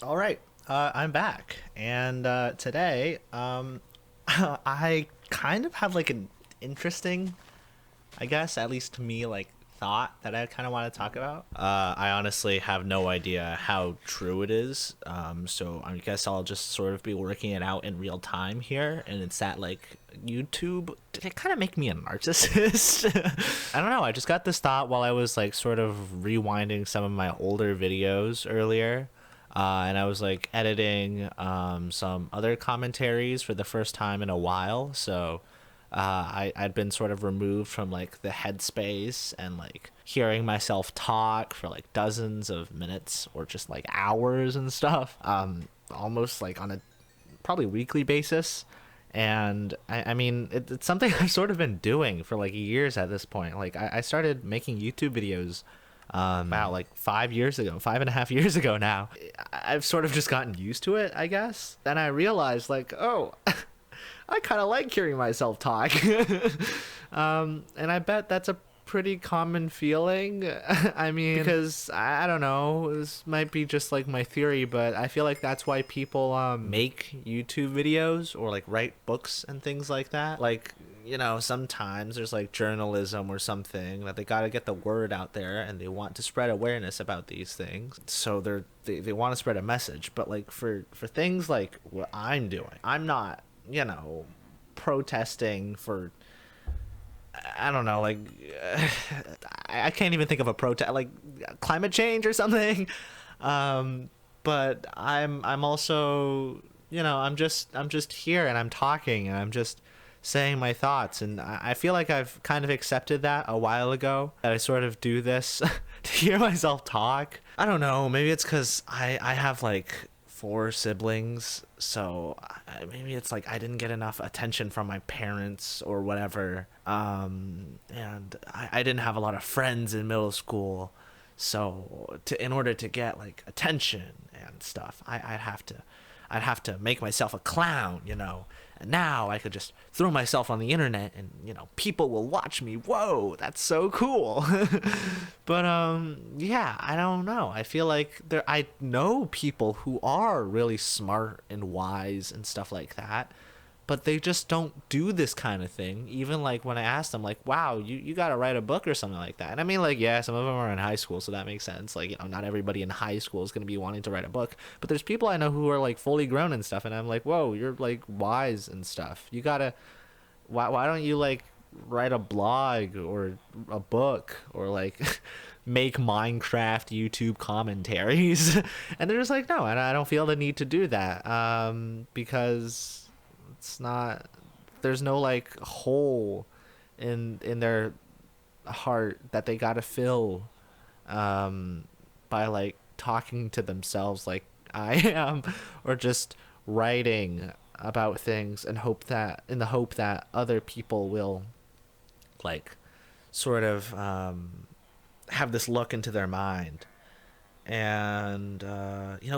All right, I'm back, and today, I kind of have like an interesting, I guess, at least to me, like thought that I kind of want to talk about. I honestly have no idea how true it is, so I guess I'll just sort of be working it out in real time here, and it's that like YouTube. Did it kind of make me a narcissist? I don't know. I just got this thought while I was like sort of rewinding some of my older videos earlier, and I was like editing some other commentaries for the first time in a while. So I'd been sort of removed from like the headspace and like hearing myself talk for like dozens of minutes or just like hours and stuff, almost like on a probably weekly basis. And I mean, it's something I've sort of been doing for like years at this point. Like, I started making YouTube videos about like 5 years ago, 5.5 years ago now. I've sort of just gotten used to it, I guess. Then I realized, like, oh, I kind of like hearing myself talk. And I bet that's a pretty common feeling. I mean, because I don't know, this might be just like my theory, but I feel like that's why people make YouTube videos or like write books and things like that. Like, sometimes there's like journalism or something that they got to get the word out there and they want to spread awareness about these things. So they want to spread a message, but like for things like what I'm doing, I'm not, protesting for, I don't know, like I can't even think of a protest like climate change or something. But I'm also, I'm just here and I'm talking and I'm just saying my thoughts, and I feel like I've kind of accepted that a while ago, that I sort of do this to hear myself talk. I don't know, maybe it's because I have like four siblings, so maybe it's like I didn't get enough attention from my parents or whatever. And I didn't have a lot of friends in middle school, so in order to get like attention and stuff, I'd have to make myself a clown, and now I could just throw myself on the internet and, people will watch me. Whoa, that's so cool. But yeah, I don't know. I feel like I know people who are really smart and wise and stuff like that, but they just don't do this kind of thing. Even like when I ask them, like, wow, you got to write a book or something like that. And I mean, like, yeah, some of them are in high school, so that makes sense. Like, not everybody in high school is going to be wanting to write a book. But there's people I know who are like fully grown and stuff. And I'm like, whoa, you're like wise and stuff. You got to, why don't you like write a blog or a book or like make Minecraft YouTube commentaries? And they're just like, no, I don't feel the need to do that. Because it's not, there's no like hole in their heart that they gotta fill by like talking to themselves like I am, or just writing about things and in the hope that other people will like sort of have this look into their mind. And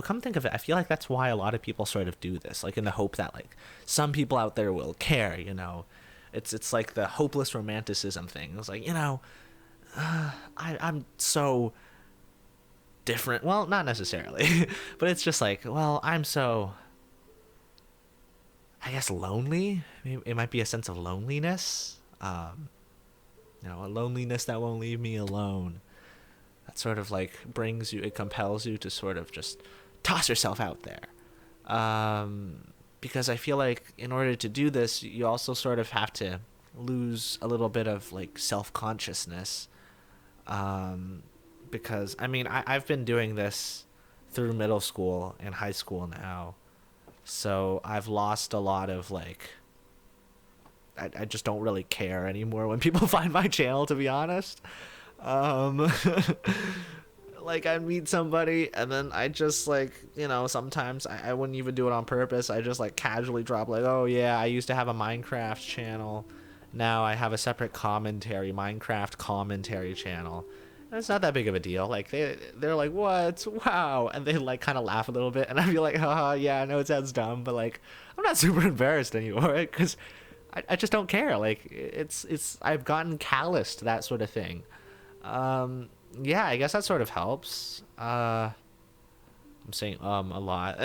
come think of it, I feel like that's why a lot of people sort of do this, like in the hope that like some people out there will care. It's like the hopeless romanticism thing. It's like, I'm so different, well, not necessarily, but it's just like, well, I'm so, I guess, lonely. Maybe it might be a sense of loneliness, a loneliness that won't leave me alone, that sort of like it compels you to sort of just toss yourself out there. Because I feel like in order to do this, you also sort of have to lose a little bit of like self consciousness. Because I mean, I've been doing this through middle school and high school now. So I've lost a lot of like, I just don't really care anymore when people find my channel, to be honest. Um, like I meet somebody and then I just like, sometimes I wouldn't even do it on purpose. I just like casually drop like, oh yeah, I used to have a Minecraft channel. Now I have a separate Minecraft commentary channel. And it's not that big of a deal. Like they're like, what? Wow. And they like kind of laugh a little bit. And I'd be like, haha, yeah, I know it sounds dumb, but like, I'm not super embarrassed anymore because I just don't care. Like I've gotten calloused to that sort of thing. Yeah, I guess that sort of helps. I'm saying a lot.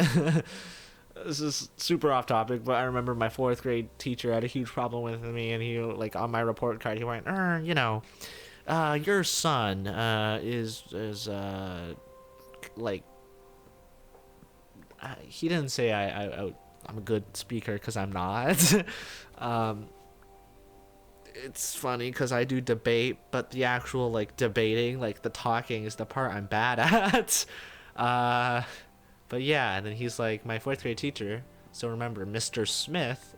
This is super off topic, but I remember my fourth grade teacher had a huge problem with me, and he like on my report card he went, your son is like he didn't say I'm a good speaker because I'm not. um, it's funny because I do debate, but the actual like debating, like the talking, is the part I'm bad at. uh, but yeah, and then he's like my fourth grade teacher. So remember, Mr. Smith.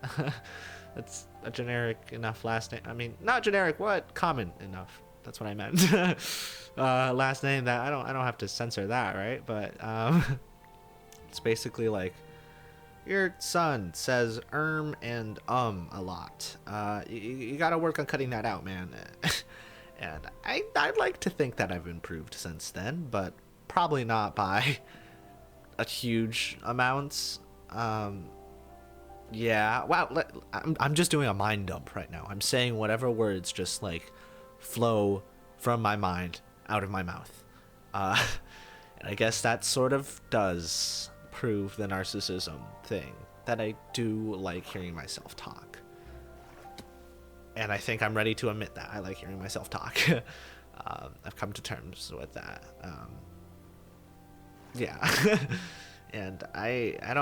That's a generic enough last name. I mean, not generic. What? Common enough. That's what I meant. Last name that I don't have to censor that, right? But it's basically like your son says and a lot. You gotta work on cutting that out, man. And I'd like to think that I've improved since then, but probably not by a huge amounts. Yeah. Wow. I'm just doing a mind dump right now. I'm saying whatever words just like flow from my mind out of my mouth. And I guess that sort of does prove the narcissism thing, that I do like hearing myself talk. And I think I'm ready to admit that I like hearing myself talk. I've come to terms with that. Yeah. And I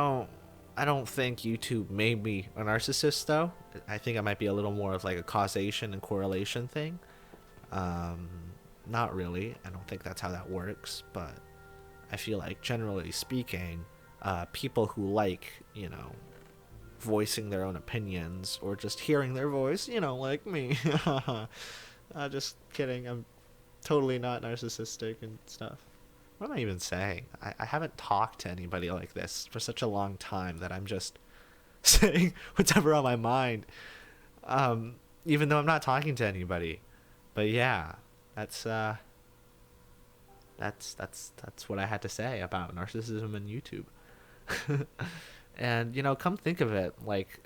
don't think YouTube made me a narcissist though. I think it might be a little more of like a causation and correlation thing. Not really. I don't think that's how that works, but I feel like generally speaking, people who like, voicing their own opinions or just hearing their voice, like me. Just kidding. I'm totally not narcissistic and stuff. What am I even saying? I haven't talked to anybody like this for such a long time that I'm just saying whatever on my mind. Even though I'm not talking to anybody. But yeah, that's what I had to say about narcissism and YouTube. And come think of it, like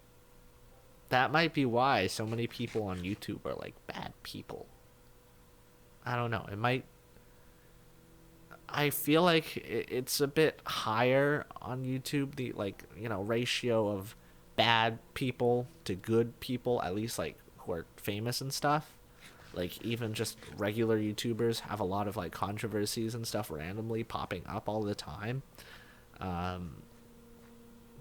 that might be why so many people on YouTube are like bad people. I don't know. It might. I feel like it's a bit higher on YouTube, the ratio of bad people to good people, at least like who are famous and stuff. Like even just regular YouTubers have a lot of like controversies and stuff randomly popping up all the time.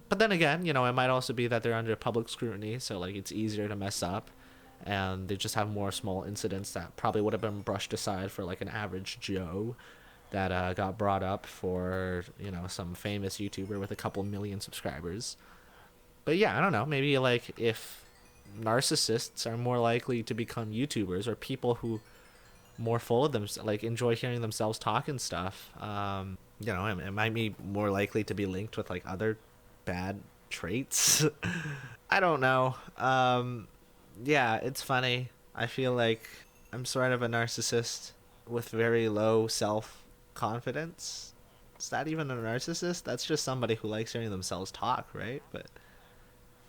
But then again, it might also be that they're under public scrutiny, so like it's easier to mess up, and they just have more small incidents that probably would have been brushed aside for like an average Joe that got brought up for some famous YouTuber with a couple million subscribers. But yeah, I don't know. Maybe like if narcissists are more likely to become YouTubers, or people who more full of them, like enjoy hearing themselves talk and stuff. It might be more likely to be linked with like other bad traits. I don't know. Yeah, it's funny. I feel like I'm sort of a narcissist with very low self-confidence. Is that even a narcissist? That's just somebody who likes hearing themselves talk, right? But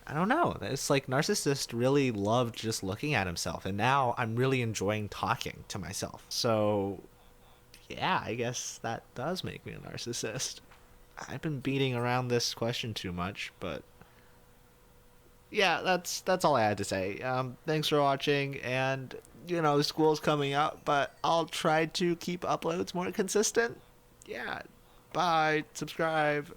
I don't know. It's like narcissist really loved just looking at himself, and now I'm really enjoying talking to myself. So yeah, I guess that does make me a narcissist. I've been beating around this question too much, but yeah, that's all I had to say. Thanks for watching, and school's coming up, but I'll try to keep uploads more consistent. Yeah, bye, subscribe.